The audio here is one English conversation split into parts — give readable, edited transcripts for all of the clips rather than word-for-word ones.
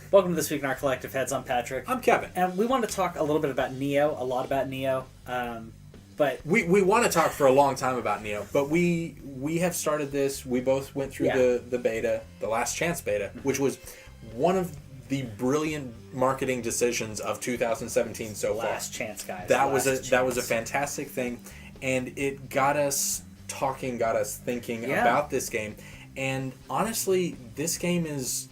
Welcome to This Week in Our Collective Heads. I'm Patrick. I'm Kevin. And we want to talk a little bit about Nioh, a lot about Nioh. But we want to talk for a long time about Nioh, but we have started this. We both went through the beta, the last chance beta, which was one of the brilliant marketing decisions of 2017 so far. Last chance, guys. That was a fantastic thing, and it got us talking, got us thinking about this game. And honestly, this game is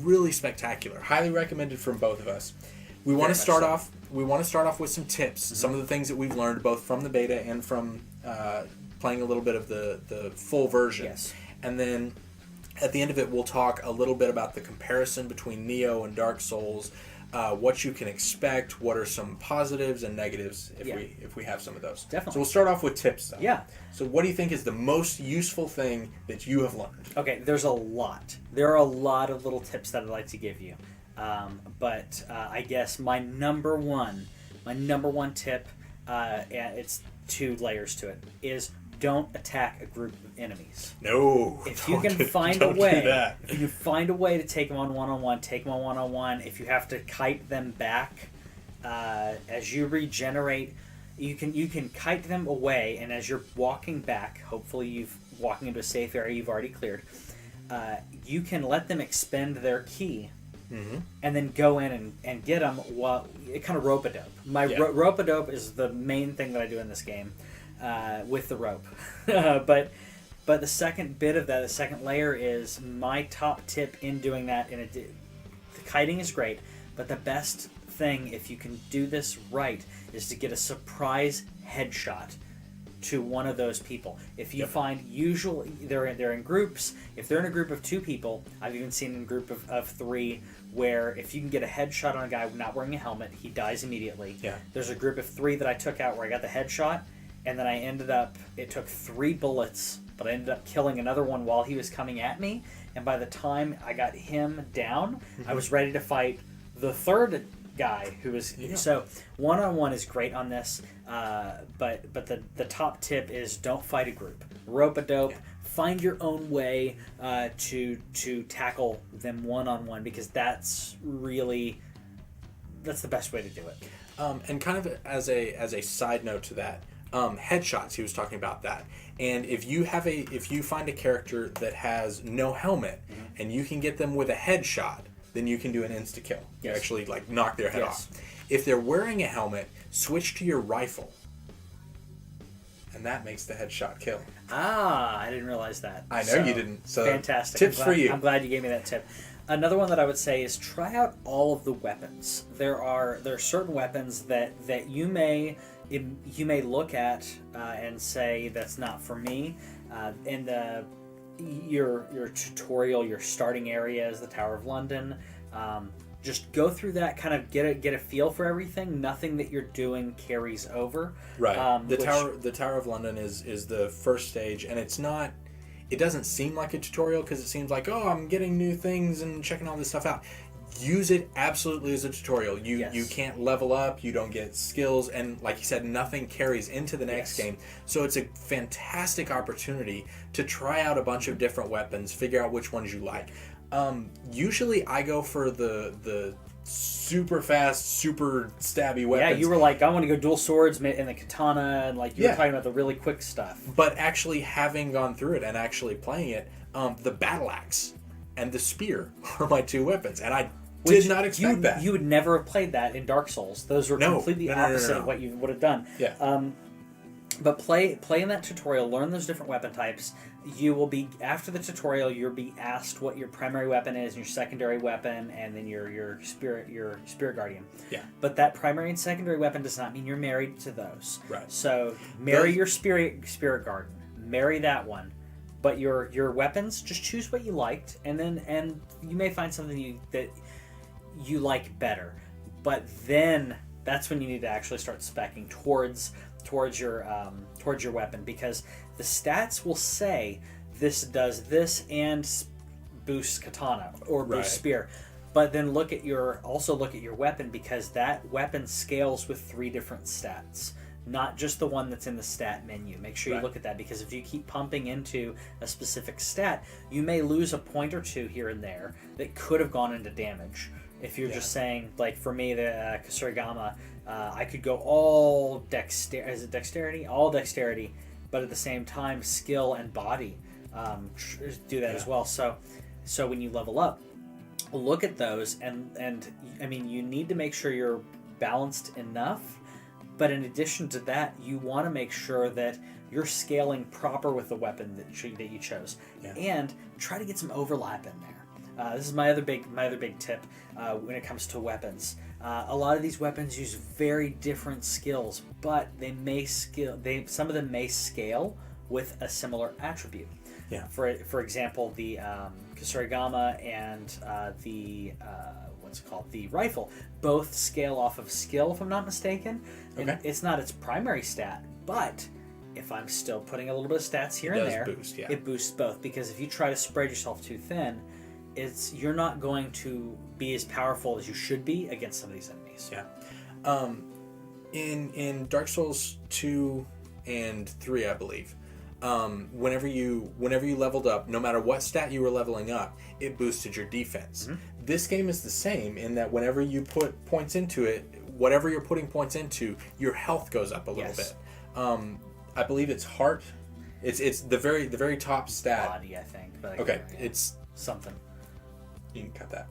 really spectacular. Highly recommended from both of us. We want to start off with some tips, some of the things that we've learned both from the beta and from playing a little bit of the full version. Yes. And then at the end of it, we'll talk a little bit about the comparison between Nioh and Dark Souls, what you can expect, what are some positives and negatives if we have some of those. Definitely. So we'll start off with tips, though. Yeah. So what do you think is the most useful thing that you have learned? Okay, there's a lot. There are a lot of little tips that I'd like to give you. But I guess my number one tip, and it's two layers to it, is don't attack a group of enemies. No. If you can find a way to take them on one-on-one, take them on one-on-one. If you have to kite them back as you regenerate, you can kite them away, and as you're walking back, hopefully you've walking into a safe area you've already cleared, you can let them expend their ki. Mm-hmm. And then go in and get them while it kind of rope-a-dope. Rope-a-dope is the main thing that I do in this game with the rope. but the second bit of that, the second layer is my top tip in doing that. The kiting is great, but the best thing, if you can do this right, is to get a surprise headshot to one of those people. If you find, usually they're in groups. If they're in a group of two people, I've even seen in a group of three where if you can get a headshot on a guy not wearing a helmet, he dies immediately. Yeah. There's a group of three that I took out where I got the headshot, and then it took 3 bullets, but I ended up killing another one while he was coming at me, and by the time I got him down, I was ready to fight the third guy who was so one-on-one is great on this, but the top tip is don't fight a group. Rope-a-dope. Find your own way to tackle them one-on-one, because that's the best way to do it. And kind of as a side note to that, headshots. He was talking about that. And if you find a character that has no helmet, and you can get them with a headshot, then you can do an insta kill. You actually knock their head off. If they're wearing a helmet, switch to your rifle, and that makes the headshot kill. I didn't realize that. I know you didn't. So fantastic. Tips for you. I'm glad you gave me that tip. Another one that I would say is try out all of the weapons. There are certain weapons that you may look at and say that's not for me. In your tutorial, your starting area is the Tower of London. Just go through that, kind of get a feel for everything. Nothing that you're doing carries over. Right. The Tower of London is the first stage, and it's not. It doesn't seem like a tutorial because it seems like, oh, I'm getting new things and checking all this stuff out. Use it absolutely as a tutorial. You can't level up, you don't get skills, and like you said, nothing carries into the next game. So it's a fantastic opportunity to try out a bunch of different weapons, figure out which ones you like. Usually I go for the super fast, super stabby weapons. Yeah, you were like, I want to go dual swords and the katana, and you were talking about the really quick stuff. But actually having gone through it and actually playing it, the battle axe and the spear are my two weapons, and I did not expect that. You would never have played that in Dark Souls. Those were completely opposite of what you would have done. Yeah. But play in that tutorial, learn those different weapon types. You will be, after the tutorial, you'll be asked what your primary weapon is, and your secondary weapon, and then your spirit guardian. Yeah. But that primary and secondary weapon does not mean you're married to those. Right. So marry your spirit guardian. Marry that one. But your weapons, just choose what you liked, and you may find something that you like better. But then that's when you need to actually start speccing towards your weapon, because the stats will say this does this and boosts katana or boosts spear. But then look at your weapon, because that weapon scales with 3 different stats, not just the one that's in the stat menu. Make sure you look at that, because if you keep pumping into a specific stat, you may lose a point or two here and there that could have gone into damage. If you're just saying, like for me, the Kusarigama, I could go all dexterity? All dexterity, but at the same time, skill and body do that as well. So when you level up, look at those, and I mean, you need to make sure you're balanced enough, but in addition to that, you want to make sure that you're scaling proper with the weapon that you chose, and try to get some overlap in there. This is my other big tip when it comes to weapons. A lot of these weapons use very different skills, but some of them may scale with a similar attribute. Yeah. For example, the Kusarigama and the the rifle both scale off of skill, if I'm not mistaken. Okay. And it's not its primary stat, but if I'm still putting a little bit of stats here and there, it boosts both. Because if you try to spread yourself too thin, you're not going to be as powerful as you should be against some of these enemies. Yeah. In Dark Souls 2 and 3, I believe, whenever you leveled up, no matter what stat you were leveling up, it boosted your defense. Mm-hmm. This game is the same in that whenever you put points into it, whatever you're putting points into, your health goes up a little bit. I believe it's heart. It's the very top stat. Body, I think. But okay, it's something. You can cut that.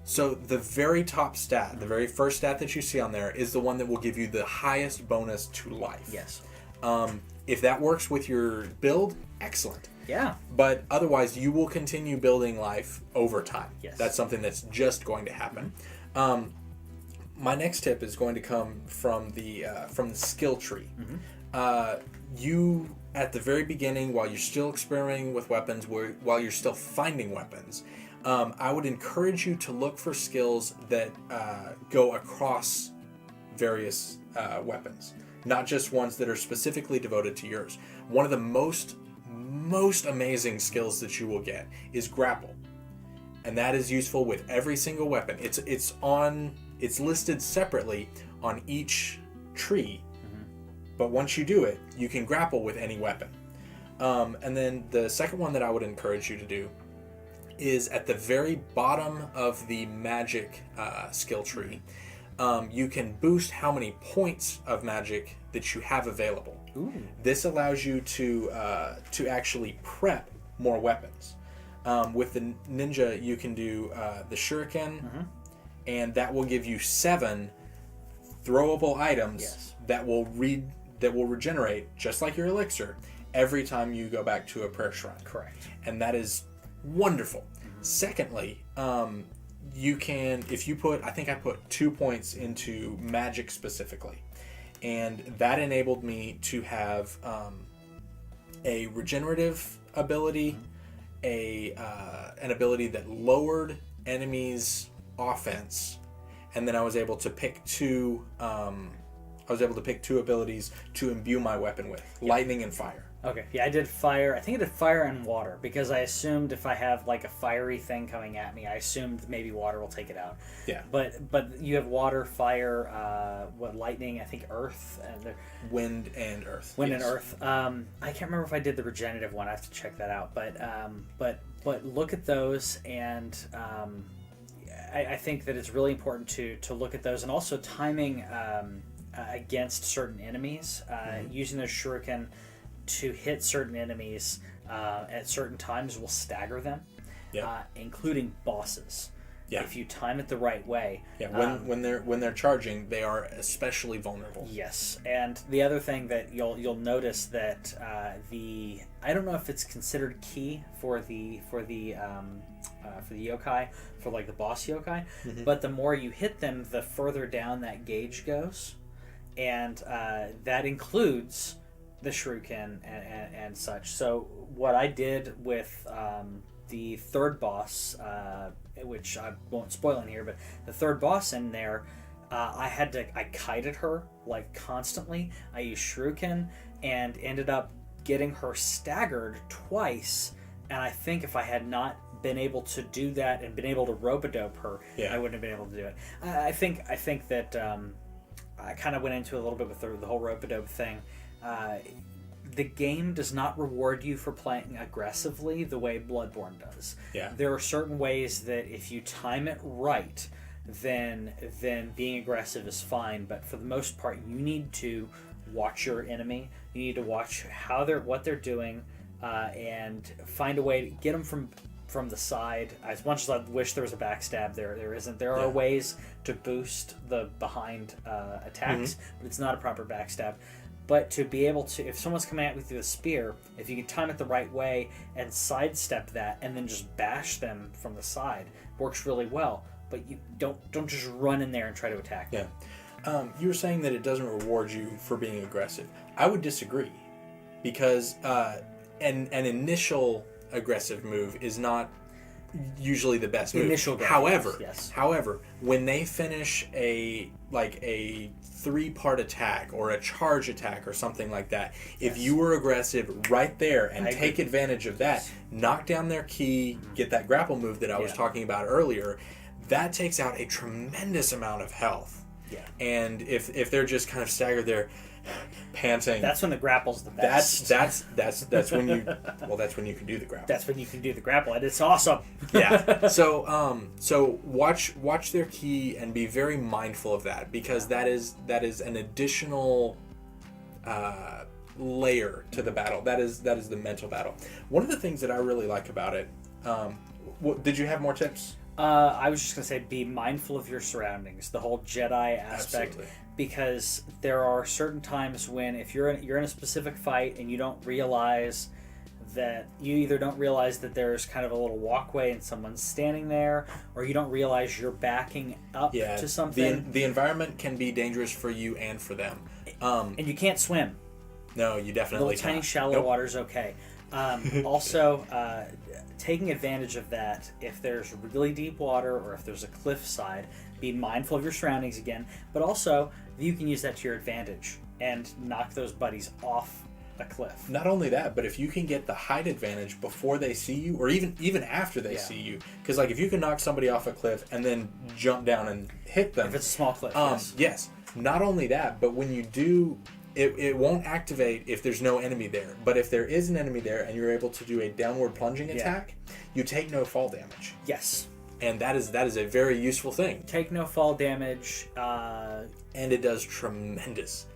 So the very top stat, the very first stat that you see on there is the one that will give you the highest bonus to life. Yes. If that works with your build, excellent. Yeah. But otherwise, you will continue building life over time. Yes. That's something that's just going to happen. My next tip is going to come from the skill tree. Mm-hmm. You, at the very beginning, while you're still experimenting with weapons, while you're still finding weapons, I would encourage you to look for skills that go across various weapons, not just ones that are specifically devoted to yours. One of the most amazing skills that you will get is grapple, and that is useful with every single weapon. It's listed separately on each tree, but once you do it, you can grapple with any weapon. And then the second one that I would encourage you to do is at the very bottom of the magic skill tree. You can boost how many points of magic that you have available. Ooh. This allows you to actually prep more weapons. With the ninja, you can do the shuriken, and that will give you 7 throwable items that will regenerate, just like your elixir, every time you go back to a prayer shrine. Correct. And that is wonderful. Secondly, you can, if you put, I think I put 2 points into magic specifically, and that enabled me to have a regenerative ability, an ability that lowered enemies' offense, and then I was able to pick two abilities to imbue my weapon with, lightning and fire. Okay, yeah, I did fire. I think I did fire and water because I assumed if I have like a fiery thing coming at me, I assumed maybe water will take it out. Yeah. But you have water, fire, lightning, I think earth, and wind and earth. Wind and earth. I can't remember if I did the regenerative one. I have to check that out. But look at those, and I think that it's really important to look at those, and also timing against certain enemies, using the shuriken to hit certain enemies at certain times will stagger them, including bosses. Yeah. If you time it the right way. Yeah. When they're charging, they are especially vulnerable. Yes, and the other thing that you'll notice that I don't know if it's considered key for the yokai, for like the boss yokai, but the more you hit them, the further down that gauge goes, and that includes the shuriken and such. So what I did with the third boss, which I won't spoil in here, but the third boss in there, I kited her like constantly. I used shuriken and ended up getting her staggered twice, and I think if I had not been able to do that and been able to rope-a-dope her, I wouldn't have been able to do it. I think that I kind of went into a little bit with the whole rope-a-dope thing. the game does not reward you for playing aggressively the way Bloodborne does. Yeah. There are certain ways that if you time it right, then being aggressive is fine. But for the most part, you need to watch your enemy. You need to watch what they're doing, and find a way to get them from the side. As much as I wish there was a backstab, there isn't. There are ways to boost the behind attacks, but it's not a proper backstab. But to be able to, if someone's coming at you with a spear, if you can time it the right way and sidestep that, and then just bash them from the side, works really well. But you don't just run in there and try to attack them. Yeah. You were saying that it doesn't reward you for being aggressive. I would disagree, because an initial aggressive move is not usually the best move. However, when they finish a 3-part attack or a charge attack or something like that, if you were aggressive right there and take advantage of that, knock down their key, get that grapple move that I was talking about earlier, that takes out a tremendous amount of health. Yeah. And if they're just kind of staggered there, panting, that's when the grapple's the best. That's when you can do the grapple. That's when you can do the grapple, and it's awesome. Yeah. So watch their key and be very mindful of that, because that is an additional layer to the battle. That is the mental battle. One of the things that I really like about it. Did you have more tips? I was just going to say, be mindful of your surroundings, the whole Jedi aspect. Absolutely. Because there are certain times when if you're in a specific fight and you don't realize that there's kind of a little walkway and someone's standing there, or you don't realize you're backing up to something. The environment can be dangerous for you and for them. And you can't swim. No, you definitely can't. Tiny shallow water's okay. Also, taking advantage of that, if there's really deep water or if there's a cliff side, be mindful of your surroundings again, but also you can use that to your advantage and knock those buddies off a cliff. Not only that, but if you can get the height advantage before they see you, or even after they see you, because if you can knock somebody off a cliff and then jump down and hit them, if it's a small cliff, yes. Not only that, but when you do, it won't activate if there's no enemy there. But if there is an enemy there and you're able to do a downward plunging attack, you take no fall damage. Yes. And that is a very useful thing. Take no fall damage. And it does tremendous.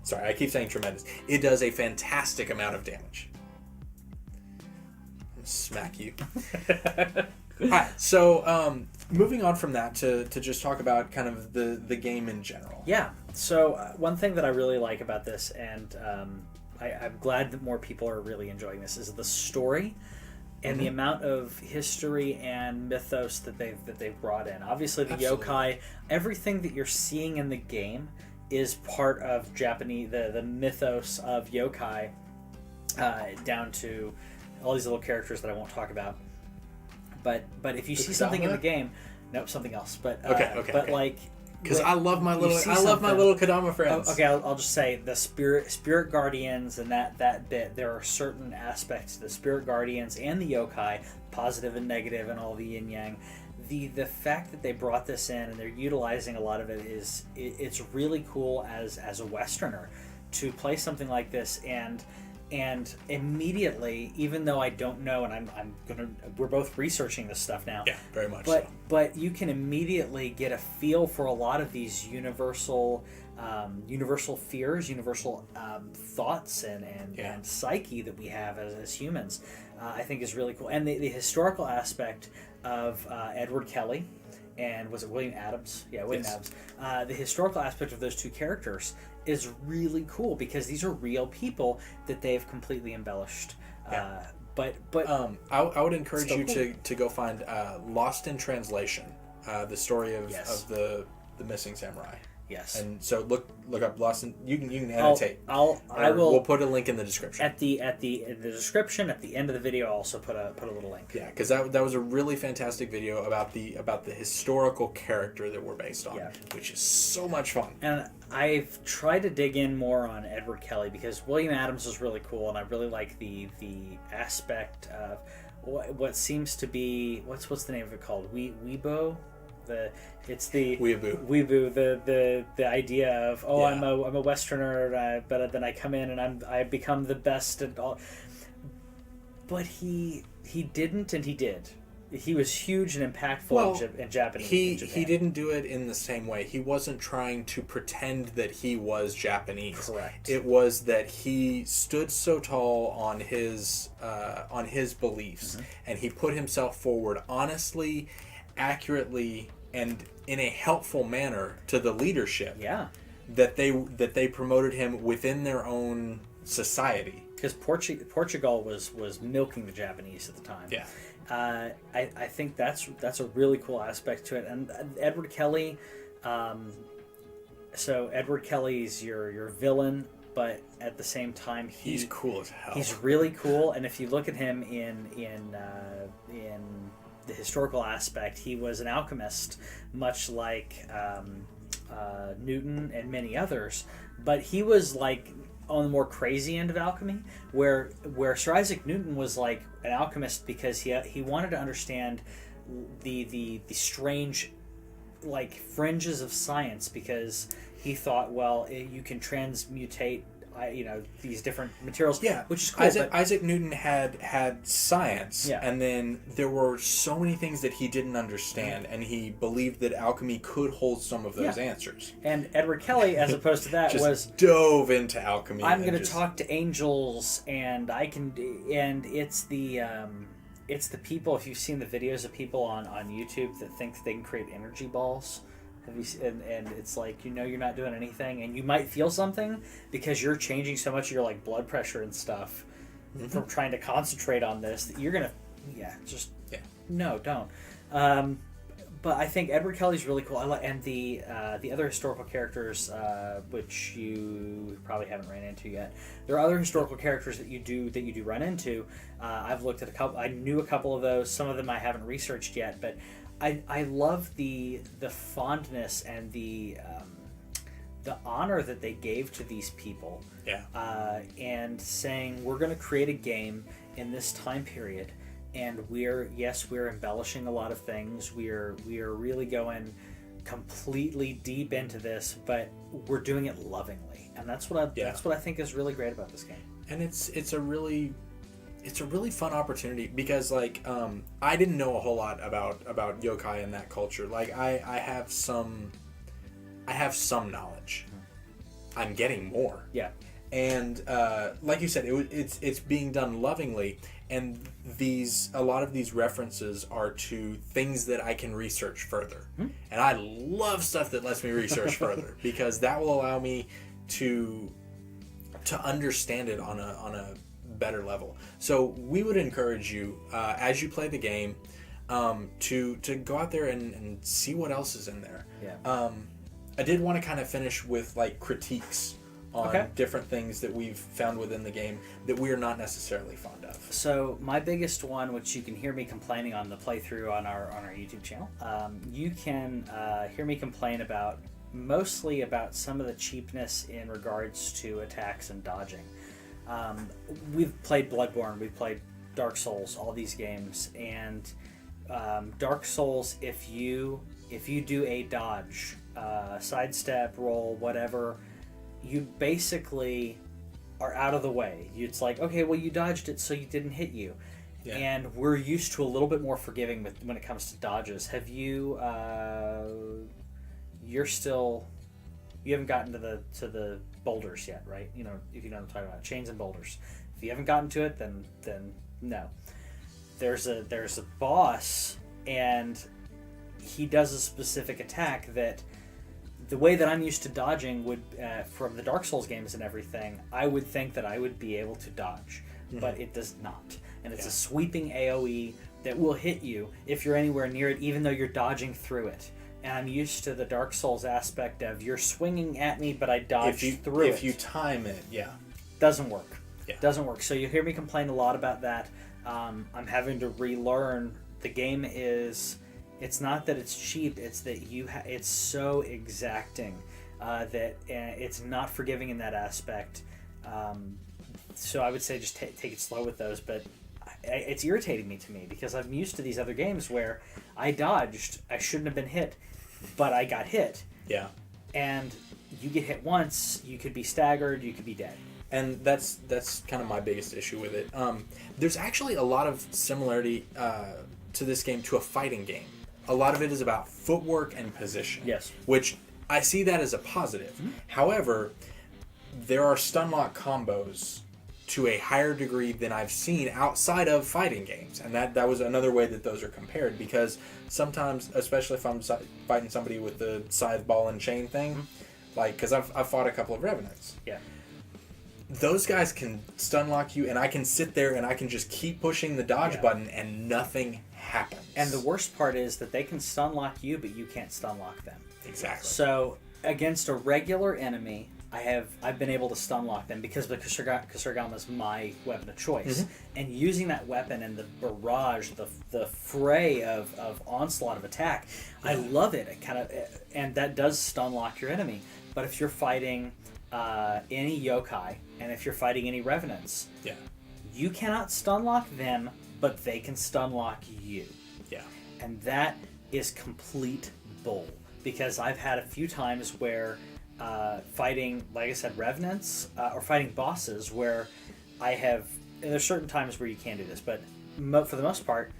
Sorry, I keep saying tremendous. It does a fantastic amount of damage. I'm gonna smack you. Alright, so moving on from that to just talk about kind of the game in general. Yeah. So one thing that I really like about this, and I'm glad that more people are really enjoying this, is the story and the amount of history and mythos that they've brought in. Obviously, the yokai, everything that you're seeing in the game is part of Japanese the mythos of yokai, down to all these little characters that I won't talk about. But if you see something in the game, nope, something else. But okay. Because I love my little Kodama friends. Okay, I'll just say the spirit guardians and that bit. There are certain aspects to the spirit guardians and the yokai, positive and negative, and all the yin yang. The fact that they brought this in and they're utilizing a lot of it it's really cool as a Westerner to play something like this and immediately, even though I don't know, and we're both researching this stuff now. Yeah, very much. But you can immediately get a feel for a lot of these universal fears, universal thoughts, and psyche that we have as humans. I think is really cool, and the historical aspect of Edward Kelly. And was it William Adams? Yeah, William Adams. The historical aspect of those two characters is really cool because these are real people that they've completely embellished. Yeah. But I would encourage you to go find Lost in Translation, the story of the missing samurai. Yes. And so look up Lost in. You can annotate. We'll put a link in the description. In the description at the end of the video. I'll also put a little link. Yeah, because that was a really fantastic video about the historical character that we're based on, which is so much fun. And I've tried to dig in more on Edward Kelly because William Adams was really cool, and I really like the aspect of what seems to be what's the name of it called? Weibo. It's the weeaboo. The idea of I'm a Westerner, but then I come in and I become the best at all. But he didn't, and he did. He was huge and impactful in Japanese. He didn't do it in the same way. He wasn't trying to pretend that he was Japanese. Correct. It was that he stood so tall on his beliefs, and he put himself forward honestly, accurately, and in a helpful manner to the leadership. Yeah. That they promoted him within their own society. Because Portugal was milking the Japanese at the time. Yeah. I think that's a really cool aspect to it. And Edward Kelly, so Edward Kelly's your villain, but at the same time he's cool as hell. He's really cool, and if you look at him in the historical aspect, he was an alchemist, much like Newton and many others. But he was like on the more crazy end of alchemy, where Sir Isaac Newton was like an alchemist because he wanted to understand the strange like fringes of science, because he thought, well, you can transmutate these different materials, which is cool. Isaac Newton had science, yeah. And then there were so many things that he didn't understand, and he believed that alchemy could hold some of those answers. And Edward Kelly, as opposed to that, dove into alchemy. I'm going to talk to angels, and it's the people. If you've seen the videos of people on YouTube that think they can create energy balls. And it's like, you're not doing anything, and you might feel something because you're changing so much of your like blood pressure and stuff from trying to concentrate on this that you're gonna no, don't. But I think Edward Kelly's really cool. And the other historical characters, which you probably haven't ran into yet. There are other historical characters that you do run into. I've looked at a couple. I knew a couple of those. Some of them I haven't researched yet, but I love the fondness and the honor that they gave to these people. Yeah. And saying, we're going to create a game in this time period, and we're embellishing a lot of things. We're really going completely deep into this, but we're doing it lovingly, and that's what I think is really great about this game. And it's a really fun opportunity because I didn't know a whole lot about yokai and that culture. Like I have some knowledge. I'm getting more. Yeah. And like you said, it's being done lovingly, and a lot of these references are to things that I can research further. And I love stuff that lets me research further, because that will allow me to understand it on a better level. So we would encourage you, as you play the game, to go out there and see what else is in there. Yeah. I did want to kind of finish with like critiques on different things that we've found within the game that we are not necessarily fond of. So my biggest one, which you can hear me complaining on the playthrough on our YouTube channel, you can hear me complain mostly about some of the cheapness in regards to attacks and dodging. We've played Bloodborne, we've played Dark Souls, all these games, and Dark Souls, if you do a dodge, sidestep, roll, whatever, you basically are out of the way. It's like, okay, well, you dodged it, so you didn't hit you. Yeah. And we're used to a little bit more forgiving when it comes to dodges. Have you? You haven't gotten to the boulders yet, right? If you know what I'm talking about, chains and boulders. If you haven't gotten to it, then no. There's a boss, and he does a specific attack that the way that I'm used to dodging would from the Dark Souls games and everything, I would think that I would be able to dodge, but it does not. And it's a sweeping AoE that will hit you if you're anywhere near it, even though you're dodging through it. And I'm used to the Dark Souls aspect of you're swinging at me, but I dodge through it. If you time it, doesn't work. Yeah. Doesn't work. So you hear me complain a lot about that. I'm having to relearn. The game is. It's not that it's cheap. It's that it's so exacting that it's not forgiving in that aspect. So I would say just take it slow with those. But it's irritating to me because I'm used to these other games where I dodged, I shouldn't have been hit, but I got hit. Yeah. And you get hit once, you could be staggered, you could be dead. And that's kind of my biggest issue with it. There's actually a lot of similarity to this game to a fighting game. A lot of it is about footwork and position. Yes. Which I see that as a positive. Mm-hmm. However, there are stun lock combos to a higher degree than I've seen outside of fighting games. And that was another way that those are compared, because sometimes, especially if I'm fighting somebody with the scythe ball and chain thing, mm-hmm. like, because I've fought a couple of Revenants. Yeah. Those guys can stun lock you, and I can sit there and I can just keep pushing the dodge button and nothing happens. And the worst part is that they can stun lock you, but you can't stun lock them. Exactly. So against a regular enemy, I've been able to stun lock them because the Kusarigama is my weapon of choice. Mm-hmm. And using that weapon and the barrage, the fray of onslaught of attack, I love it. And that does stun lock your enemy. But if you're fighting any yokai, and if you're fighting any revenants, you cannot stun lock them, but they can stun lock you. Yeah. And that is complete bull, because I've had a few times where fighting, like I said, revenants or fighting bosses where and there's certain times where you can't do this, but for the most part,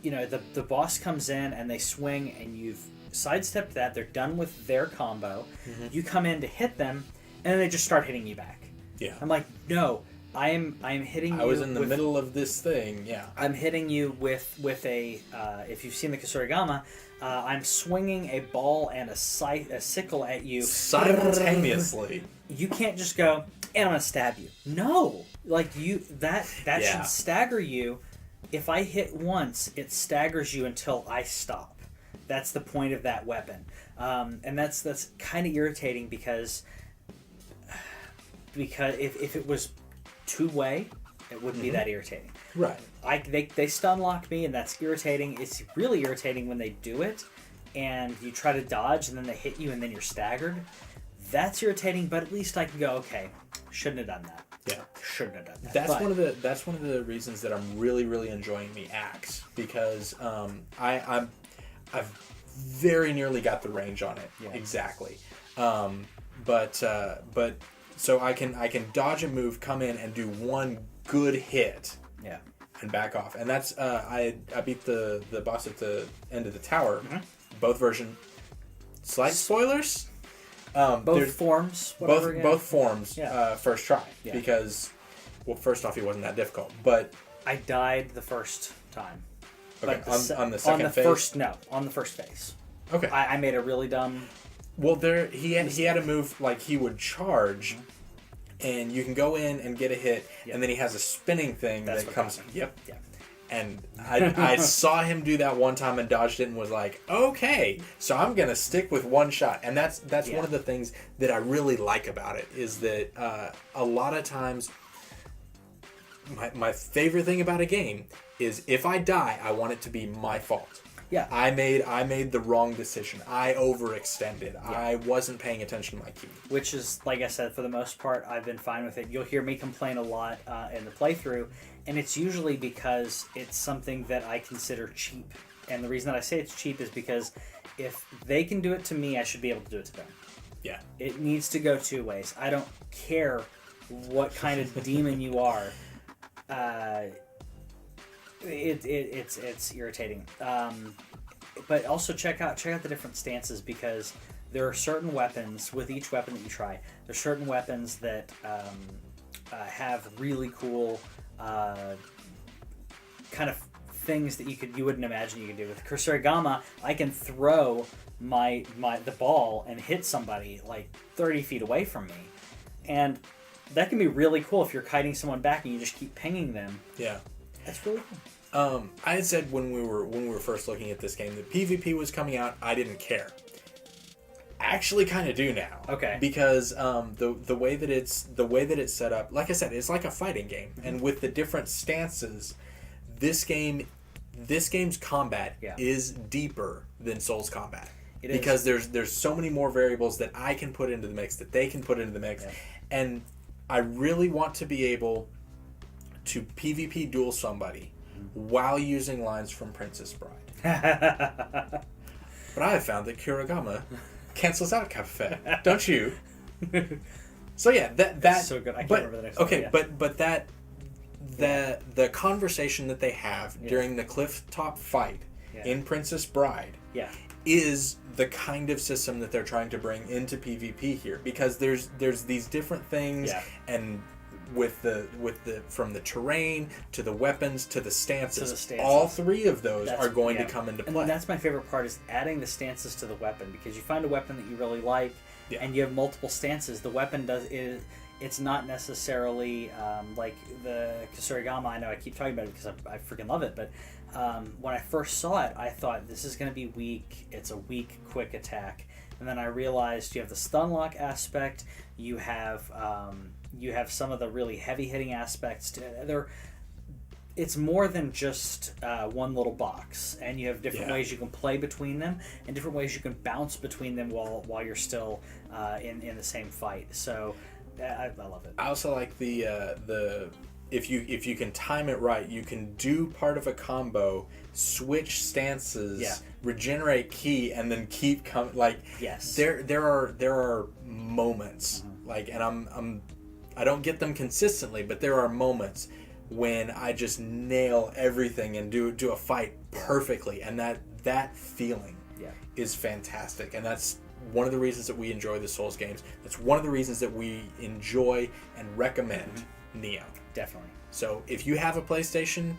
the boss comes in and they swing and you've sidestepped that, they're done with their combo, mm-hmm. you come in to hit them and then they just start hitting you back. Yeah. I'm like, no, I am hitting you. I was in the middle of this thing, yeah. I'm hitting you with a, if you've seen the Kusarigama, I'm swinging a ball and a sickle at you. Simultaneously. You can't just go, and I'm going to stab you. No! Like, that should stagger you. If I hit once, it staggers you until I stop. That's the point of that weapon. And that's kind of irritating because if it was two-way, it wouldn't mm-hmm. be that irritating. Right. They stun lock me, and that's irritating. It's really irritating when they do it, and you try to dodge, and then they hit you, and then you're staggered. That's irritating, but at least I can go, okay, shouldn't have done that. Yeah. Shouldn't have done that. That's one of the reasons that I'm really, really enjoying the axe, because I've very nearly got the range on it. Yeah. Exactly. But so I can dodge a move, come in, and do one good hit. Yeah. And back off. And that's I beat the boss at the end of the tower. Mm-hmm. Both version. Slight spoilers. Both forms. Both forms. Yeah. First try. Yeah. Because, well, first off, he wasn't that difficult. But I died the first time. Okay. But on the second phase. On the first phase. Okay. I made a really dumb. Well, he had a move like he would charge. Mm-hmm. And you can go in and get a hit, and then he has a spinning thing that comes. Yep. Yeah. And I saw him do that one time and dodged it and was like, okay, so I'm gonna stick with one shot. And that's one of the things that I really like about it, is that a lot of times my favorite thing about a game is if I die, I want it to be my fault. Yeah. I made the wrong decision. I overextended. Yeah. I wasn't paying attention to my key. Which is, like I said, for the most part, I've been fine with it. You'll hear me complain a lot in the playthrough, and it's usually because it's something that I consider cheap. And the reason that I say it's cheap is because if they can do it to me, I should be able to do it to them. Yeah. It needs to go two ways. I don't care what kind of demon you are. It's irritating, but also check out the different stances, because there are certain weapons with each weapon that you try. There's certain weapons that have really cool kind of things that you wouldn't imagine you could do. With Kusarigama, I can throw the ball and hit somebody like 30 feet away from me, and that can be really cool if you're kiting someone back and you just keep pinging them. Yeah. That's really cool. I had said when we were first looking at this game that PvP was coming out, I didn't care. I actually kind of do now. Okay. Because the way that it's set up, like I said, it's like a fighting game, mm-hmm. and with the different stances, this game's combat is deeper than Souls combat. Because there's so many more variables that I can put into the mix, that they can put into the mix, and I really want to be able to PvP duel somebody while using lines from Princess Bride. But I have found that Kurogama cancels out Cafe. Don't you? So yeah, that's so good. I can't remember the next okay, one. Yeah. but that the conversation that they have during the cliff-top fight in Princess Bride is the kind of system that they're trying to bring into PvP here, because there's these different things and with the from the terrain to the weapons to the stances, all three of those are going to come into play. And that's my favorite part, is adding the stances to the weapon, because you find a weapon that you really like and you have multiple stances. The weapon it's not necessarily like the Kusurigama. I know I keep talking about it because I freaking love it, but when I first saw it, I thought this is going to be weak. It's a weak, quick attack. And then I realized you have the stun lock aspect. You have some of the really heavy hitting aspects. It's more than just one little box, and you have different ways you can play between them, and different ways you can bounce between them while you're still in the same fight. So I love it. I also like the if you can time it right, you can do part of a combo, switch stances, regenerate ki, and then keep coming. Like there are moments like, and I don't get them consistently, but there are moments when I just nail everything and do a fight perfectly, and that feeling is fantastic, and that's one of the reasons that we enjoy the Souls games. That's one of the reasons that we enjoy and recommend Nioh. Definitely. So if you have a PlayStation,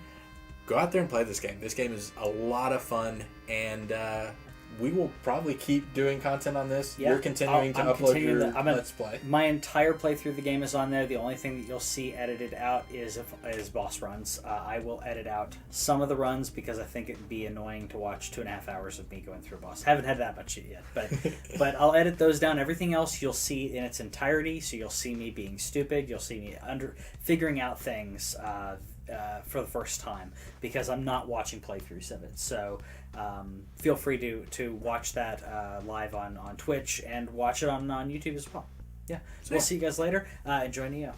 go out there and play this game. This game is a lot of fun, and we will probably keep doing content on this. You're continuing to upload your Let's Play. My entire playthrough of the game is on there. The only thing that you'll see edited out is boss runs. I will edit out some of the runs because I think it'd be annoying to watch 2.5 hours of me going through a boss. Haven't had that much yet, but I'll edit those down. Everything else you'll see in its entirety. So you'll see me being stupid. You'll see me figuring out things for the first time, because I'm not watching playthroughs of it. So feel free to watch that live on Twitch, and watch it on YouTube as well. Yeah. So we'll see you guys later. Enjoy Nioh.